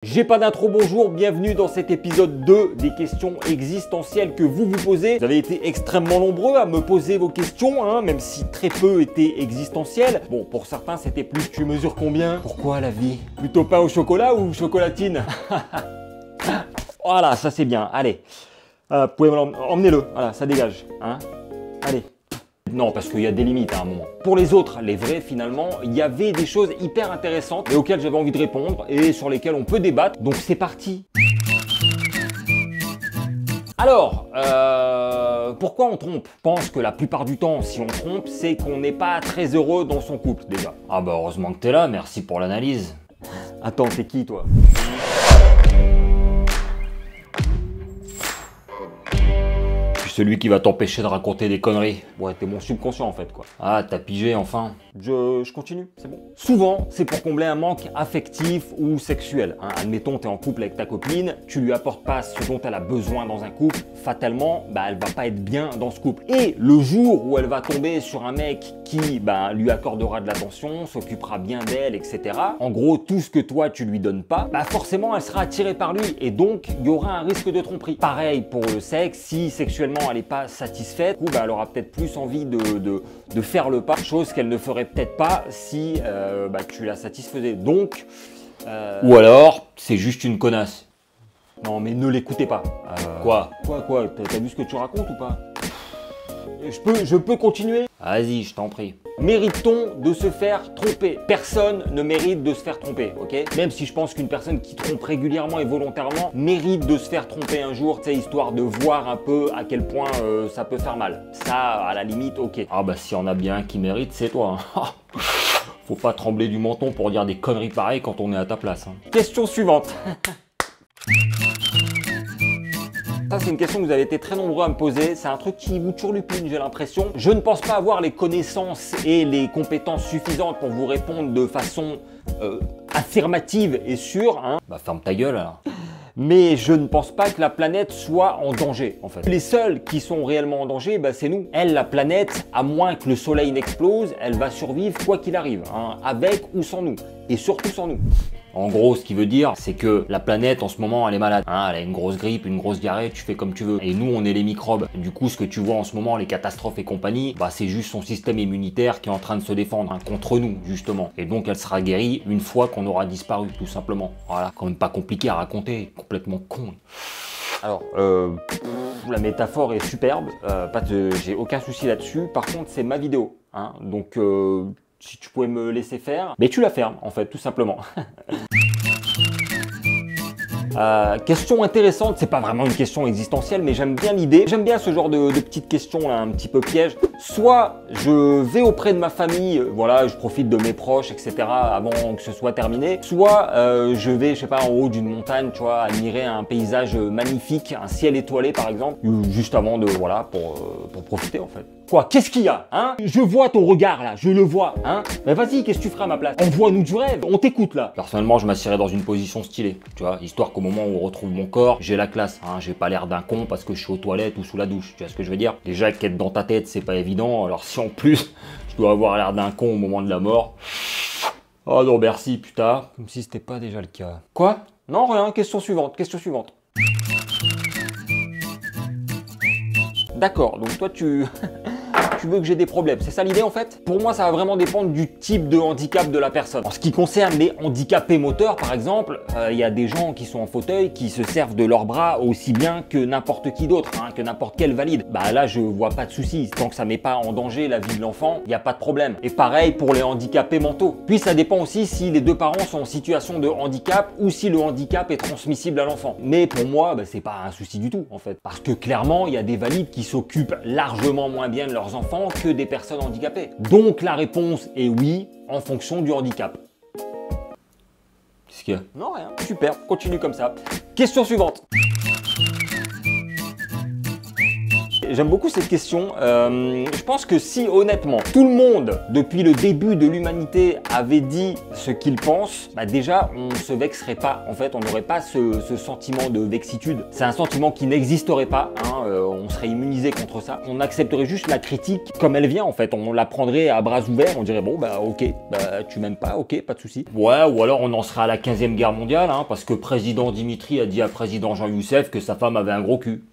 J'ai pas d'intro, bonjour, bienvenue dans cet épisode 2 des questions existentielles que vous vous posez. Vous avez été extrêmement nombreux à me poser vos questions, hein, même si très peu étaient existentielles. Bon, pour certains, c'était plus tu mesures combien? Pourquoi la vie? Plutôt pain au chocolat ou chocolatine? Voilà, ça c'est bien, allez. Vous pouvez emmenez-le, voilà, ça dégage, hein. Allez. Non, parce qu'il y a des limites à un moment. Pour les autres, les vrais finalement, il y avait des choses hyper intéressantes et auxquelles j'avais envie de répondre et sur lesquelles on peut débattre. Donc c'est parti. Alors, pourquoi on trompe? Je pense que la plupart du temps, si on trompe, c'est qu'on n'est pas très heureux dans son couple déjà. Ah bah heureusement que t'es là, merci pour l'analyse. Attends, t'es qui toi? Celui qui va t'empêcher de raconter des conneries. Ouais, t'es mon subconscient en fait quoi. Ah, t'as pigé enfin. Je continue, c'est bon. Souvent, c'est pour combler un manque affectif ou sexuel. Hein. Admettons, t'es en couple avec ta copine, tu lui apportes pas ce dont elle a besoin dans un couple, fatalement, elle va pas être bien dans ce couple. Et le jour où elle va tomber sur un mec qui lui accordera de l'attention, s'occupera bien d'elle, etc. En gros, tout ce que toi tu lui donnes pas, forcément elle sera attirée par lui et donc il y aura un risque de tromperie. Pareil pour le sexe, si sexuellement elle n'est pas satisfaite, elle aura peut-être plus envie de faire le pas, chose qu'elle ne ferait peut-être pas si tu la satisfaisais. Donc, ou alors, c'est juste une connasse. Non mais ne l'écoutez pas. Quoi? T'as vu ce que tu racontes ou pas? Je peux continuer? Vas-y, je t'en prie. Mérite-t-on de se faire tromper? Personne ne mérite de se faire tromper, ok? Même si je pense qu'une personne qui trompe régulièrement et volontairement mérite de se faire tromper un jour, tu sais, histoire de voir un peu à quel point ça peut faire mal. Ça, à la limite, ok. Ah bah s'il y en a bien un qui mérite, c'est toi. Hein. Faut pas trembler du menton pour dire des conneries pareilles quand on est à ta place. Hein. Question suivante. Ça, c'est une question que vous avez été très nombreux à me poser. C'est un truc qui vous turlupine, j'ai l'impression. Je ne pense pas avoir les connaissances et les compétences suffisantes pour vous répondre de façon affirmative et sûre. Hein. Bah, ferme ta gueule, alors. Mais je ne pense pas que la planète soit en danger, en fait. Les seuls qui sont réellement en danger, c'est nous. Elle, la planète, à moins que le soleil n'explose, elle va survivre quoi qu'il arrive, hein, avec ou sans nous. Et surtout sans nous. En gros, ce qui veut dire, c'est que la planète, en ce moment, elle est malade. Hein, elle a une grosse grippe, une grosse diarrhée, tu fais comme tu veux. Et nous, on est les microbes. Du coup, ce que tu vois en ce moment, les catastrophes et compagnie, c'est juste son système immunitaire qui est en train de se défendre contre nous, justement. Et donc, elle sera guérie une fois qu'on aura disparu, tout simplement. Voilà, quand même pas compliqué à raconter, complètement con. Alors, la métaphore est superbe, j'ai aucun souci là-dessus. Par contre, c'est ma vidéo. Hein, donc, si tu pouvais me laisser faire, mais tu la fermes, en fait, tout simplement. Question intéressante, c'est pas vraiment une question existentielle, mais j'aime bien l'idée. J'aime bien ce genre de petites questions là, un petit peu piège. Soit je vais auprès de ma famille, voilà, je profite de mes proches, etc. avant que ce soit terminé. Soit je vais, je sais pas, en haut d'une montagne, tu vois, admirer un paysage magnifique, un ciel étoilé par exemple, juste avant de, voilà, pour profiter en fait. Quoi? Qu'est-ce qu'il y a? Hein? Je vois ton regard là, je le vois, hein? Mais vas-y, qu'est-ce que tu feras à ma place? Envoie-nous du rêve, on t'écoute là. Personnellement, je m'assierais dans une position stylée, tu vois, histoire qu'au moment où on retrouve mon corps, j'ai la classe, hein? J'ai pas l'air d'un con parce que je suis aux toilettes ou sous la douche, tu vois ce que je veux dire? Déjà qu'être dans ta tête, c'est pas évident, alors si en plus, je dois avoir l'air d'un con au moment de la mort. Oh non, merci, putain. Comme si c'était pas déjà le cas. Quoi? Non, rien, question suivante, question suivante. D'accord, donc toi tu veux que j'ai des problèmes, c'est ça l'idée en fait? Pour moi ça va vraiment dépendre du type de handicap de la personne. En ce qui concerne les handicapés moteurs par exemple, il y a des gens qui sont en fauteuil qui se servent de leurs bras aussi bien que n'importe qui d'autre, hein, que n'importe quel valide. Là je vois pas de soucis, tant que ça met pas en danger la vie de l'enfant, il n'y a pas de problème. Et pareil pour les handicapés mentaux. Puis ça dépend aussi si les deux parents sont en situation de handicap ou si le handicap est transmissible à l'enfant. Mais pour moi c'est pas un souci du tout en fait. Parce que clairement il y a des valides qui s'occupent largement moins bien de leurs enfants que des personnes handicapées. Donc la réponse est oui, en fonction du handicap. Qu'est-ce qu'il y a? Non, rien. Super, continue comme ça. Question suivante. j'aime beaucoup cette question. Je pense que si honnêtement, tout le monde, depuis le début de l'humanité, avait dit ce qu'il pense, bah déjà, on ne se vexerait pas. En fait, on n'aurait pas ce sentiment de vexitude. C'est un sentiment qui n'existerait pas. Hein, on serait immunisé contre ça. On accepterait juste la critique comme elle vient, en fait. On la prendrait à bras ouverts. On dirait, bon, bah ok, bah, tu m'aimes pas, ok, pas de souci. Ouais, ou alors on en serait à la 15e guerre mondiale, hein, parce que président Dimitri a dit à président Jean Youssef que sa femme avait un gros cul.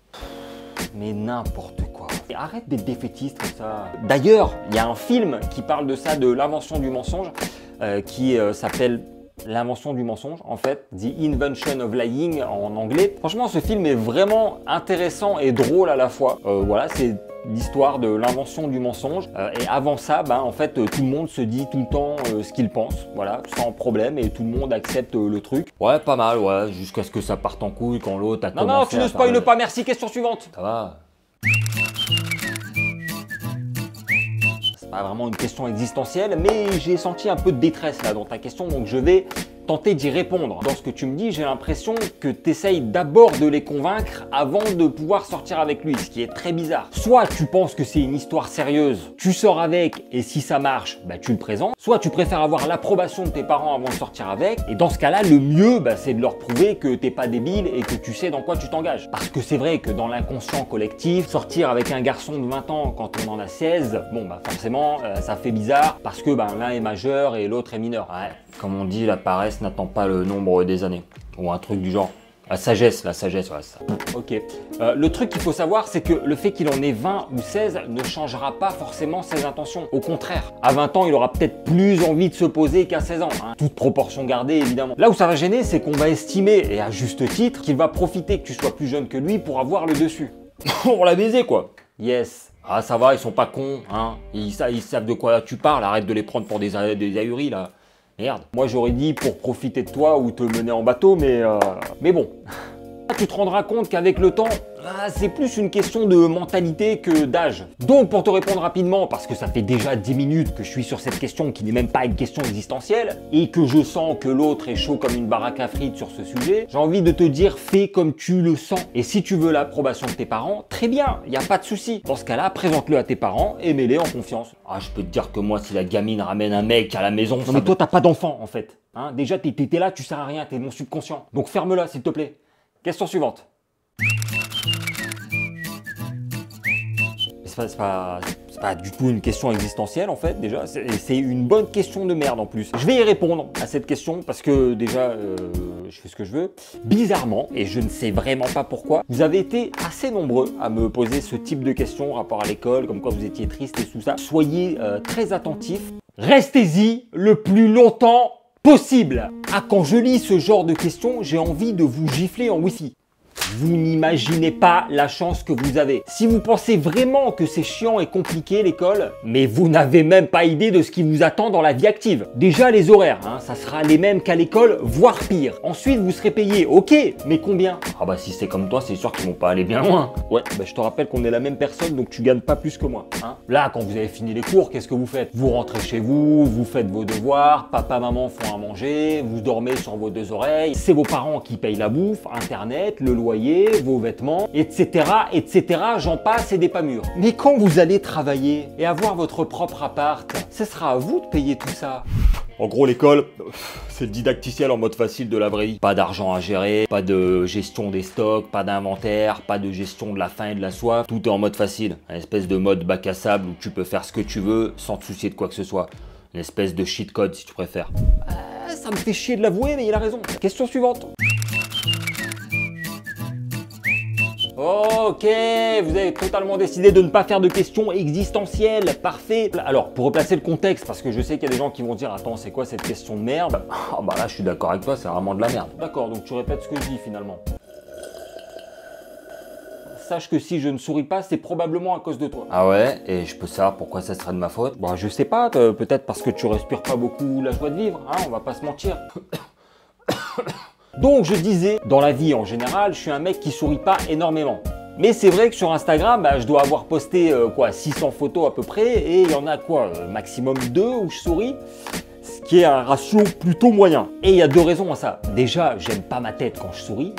Mais n'importe quoi. Et arrête d'être défaitiste comme ça. D'ailleurs, il y a un film qui parle de ça, de l'invention du mensonge, qui s'appelle L'invention du mensonge, en fait, The Invention of Lying en anglais. Franchement, ce film est vraiment intéressant et drôle à la fois. Voilà, c'est l'histoire de l'invention du mensonge. Et avant ça, ben, en fait, tout le monde se dit tout le temps ce qu'il pense, voilà, sans problème, et tout le monde accepte le truc. Ouais, pas mal, ouais, jusqu'à ce que ça parte en couille quand l'autre a commencé. Non, tu ne spoiles pas, merci, question suivante. Ça va. Pas vraiment une question existentielle, mais j'ai senti un peu de détresse là dans ta question, donc je vais tenter d'y répondre. Dans ce que tu me dis, j'ai l'impression que tu essayes d'abord de les convaincre avant de pouvoir sortir avec lui, ce qui est très bizarre. Soit tu penses que c'est une histoire sérieuse, tu sors avec et si ça marche, bah, tu le présentes. Soit tu préfères avoir l'approbation de tes parents avant de sortir avec, et dans ce cas-là, le mieux, bah, c'est de leur prouver que t'es pas débile et que tu sais dans quoi tu t'engages. Parce que c'est vrai que dans l'inconscient collectif, sortir avec un garçon de 20 ans quand on en a 16, bon bah forcément, ça fait bizarre parce que bah, l'un est majeur et l'autre est mineur. Ouais, comme on dit, la paresse n'attend pas le nombre des années. Ou un truc du genre. La sagesse, ouais, ça. Ok. Le truc qu'il faut savoir, c'est que le fait qu'il en ait 20 ou 16 ne changera pas forcément ses intentions. Au contraire, à 20 ans, il aura peut-être plus envie de se poser qu'à 16 ans. Hein. Toute proportion gardée, évidemment. Là où ça va gêner, c'est qu'on va estimer, et à juste titre, qu'il va profiter que tu sois plus jeune que lui pour avoir le dessus. On l'a baisé, quoi. Yes. Ah, ça va, ils sont pas cons, hein. Ils savent de quoi tu parles, arrête de les prendre pour des ahuris, là. Merde, moi j'aurais dit pour profiter de toi ou te mener en bateau, mais bon. Tu te rendras compte qu'avec le temps, c'est plus une question de mentalité que d'âge. Donc pour te répondre rapidement, parce que ça fait déjà 10 minutes que je suis sur cette question qui n'est même pas une question existentielle, et que je sens que l'autre est chaud comme une baraque à frites sur ce sujet, j'ai envie de te dire fais comme tu le sens. Et si tu veux l'approbation de tes parents, très bien, il n'y a pas de souci. Dans ce cas-là, présente-le à tes parents et mets-les en confiance. Ah, je peux te dire que moi, si la gamine ramène un mec à la maison... Non mais toi, t'as pas d'enfant en fait. Hein, déjà, t'es là, tu sers à rien, t'es mon subconscient. Donc ferme-la s'il te plaît. Question suivante. C'est pas du tout une question existentielle en fait déjà, c'est une bonne question de merde en plus. Je vais y répondre à cette question parce que déjà je fais ce que je veux. Bizarrement, et je ne sais vraiment pas pourquoi, vous avez été assez nombreux à me poser ce type de questions rapport à l'école, comme quoi vous étiez triste et tout ça. Soyez très attentifs, restez-y le plus longtemps possible. Ah, quand je lis ce genre de questions, j'ai envie de vous gifler en Wi-Fi. Vous n'imaginez pas la chance que vous avez. Si vous pensez vraiment que c'est chiant et compliqué l'école, mais vous n'avez même pas idée de ce qui vous attend dans la vie active. Déjà les horaires, hein, ça sera les mêmes qu'à l'école, voire pire. Ensuite vous serez payé, ok, mais combien? Ah bah si c'est comme toi, c'est sûr qu'ils vont pas aller bien loin. Ouais, bah je te rappelle qu'on est la même personne, donc tu gagnes pas plus que moi. Hein. Là, quand vous avez fini les cours, qu'est-ce que vous faites? Vous rentrez chez vous, vous faites vos devoirs, papa, maman font à manger, vous dormez sur vos deux oreilles, c'est vos parents qui payent la bouffe, internet, le loyer, vos vêtements, etc., etc., j'en passe et des pas mûrs. Mais quand vous allez travailler et avoir votre propre appart, ce sera à vous de payer tout ça. En gros, l'école, c'est le didacticiel en mode facile de la vraie vie. Pas d'argent à gérer, pas de gestion des stocks, pas d'inventaire, pas de gestion de la faim et de la soif. Tout est en mode facile. Une espèce de mode bac à sable où tu peux faire ce que tu veux sans te soucier de quoi que ce soit. Une espèce de cheat code si tu préfères. Ça me fait chier de l'avouer, mais il a raison. Question suivante. Ok, vous avez totalement décidé de ne pas faire de questions existentielles, parfait. Alors, pour replacer le contexte, parce que je sais qu'il y a des gens qui vont dire « Attends, c'est quoi cette question de merde ?» Ah bah là, je suis d'accord avec toi, c'est vraiment de la merde. D'accord, donc tu répètes ce que je dis finalement. Sache que si je ne souris pas, c'est probablement à cause de toi. Ah ouais? Et je peux savoir pourquoi ça serait de ma faute? Bon, je sais pas, peut-être parce que tu respires pas beaucoup la joie de vivre, hein, on va pas se mentir. Donc je disais, dans la vie en général, je suis un mec qui sourit pas énormément. Mais c'est vrai que sur Instagram, bah, je dois avoir posté 600 photos à peu près, et il y en a maximum 2 où je souris. Ce qui est un ratio plutôt moyen. Et il y a 2 raisons à ça. Déjà, j'aime pas ma tête quand je souris,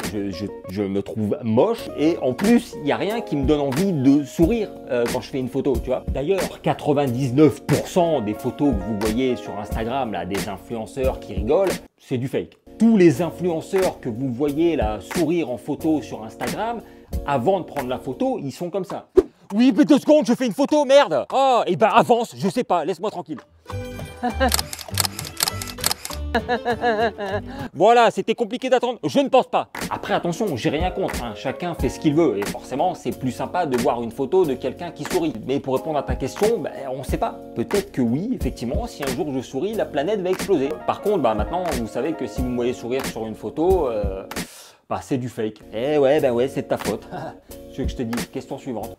je me trouve moche, et en plus, il n'y a rien qui me donne envie de sourire quand je fais une photo, tu vois. D'ailleurs, 99% des photos que vous voyez sur Instagram, là, des influenceurs qui rigolent, c'est du fake. Tous les influenceurs que vous voyez là sourire en photo sur Instagram, avant de prendre la photo, ils sont comme ça. Oui, mais 2 secondes, je fais une photo, merde. Oh, et ben avance, je sais pas, laisse-moi tranquille. Voilà, c'était compliqué d'attendre, je ne pense pas. Après, attention, j'ai rien contre, hein. Chacun fait ce qu'il veut et forcément, c'est plus sympa de voir une photo de quelqu'un qui sourit. Mais pour répondre à ta question, ben, on ne sait pas. Peut-être que oui, effectivement, si un jour je souris, la planète va exploser. Par contre, bah, maintenant, vous savez que si vous me voyez sourire sur une photo, bah, c'est du fake. Eh ouais, bah ouais, c'est de ta faute. Ce que je te dis, question suivante.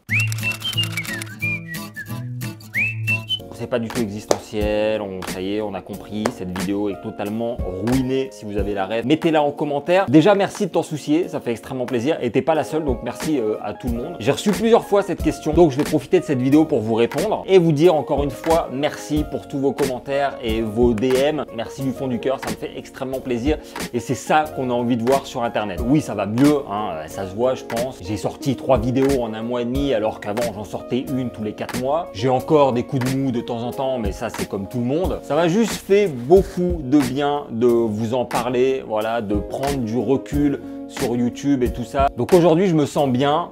C'est pas du tout existentiel, ça y est, on a compris, cette vidéo est totalement ruinée. Si vous avez la rêve, mettez-la en commentaire. Déjà, merci de t'en soucier, ça fait extrêmement plaisir. Et t'es pas la seule, donc merci à tout le monde. J'ai reçu plusieurs fois cette question, donc je vais profiter de cette vidéo pour vous répondre et vous dire encore une fois merci pour tous vos commentaires et vos DM. Merci du fond du cœur, ça me fait extrêmement plaisir et c'est ça qu'on a envie de voir sur Internet. Oui, ça va mieux, hein, ça se voit, je pense. J'ai sorti 3 vidéos en 1 mois et demi, alors qu'avant j'en sortais une tous les 4 mois. J'ai encore des coups de mou de temps en temps, mais ça c'est comme tout le monde. Ça m'a juste fait beaucoup de bien de vous en parler, voilà, de prendre du recul sur YouTube et tout ça. Donc aujourd'hui je me sens bien,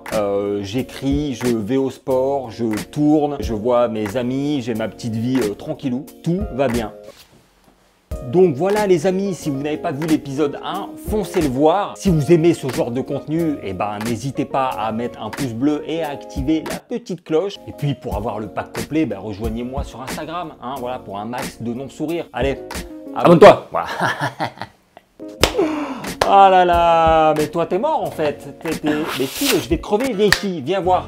j'écris, je vais au sport, je tourne, je vois mes amis, j'ai ma petite vie tranquillou, tout va bien. Donc voilà les amis, si vous n'avez pas vu l'épisode 1, foncez le voir. Si vous aimez ce genre de contenu, eh ben, n'hésitez pas à mettre un pouce bleu et à activer la petite cloche. Et puis pour avoir le pack complet, ben, rejoignez-moi sur Instagram, hein, voilà, pour un max de non-sourires. Allez, abonne-toi. Voilà. Ah là là, mais toi t'es mort en fait. Mais si, je vais crever, vieille fille, viens voir.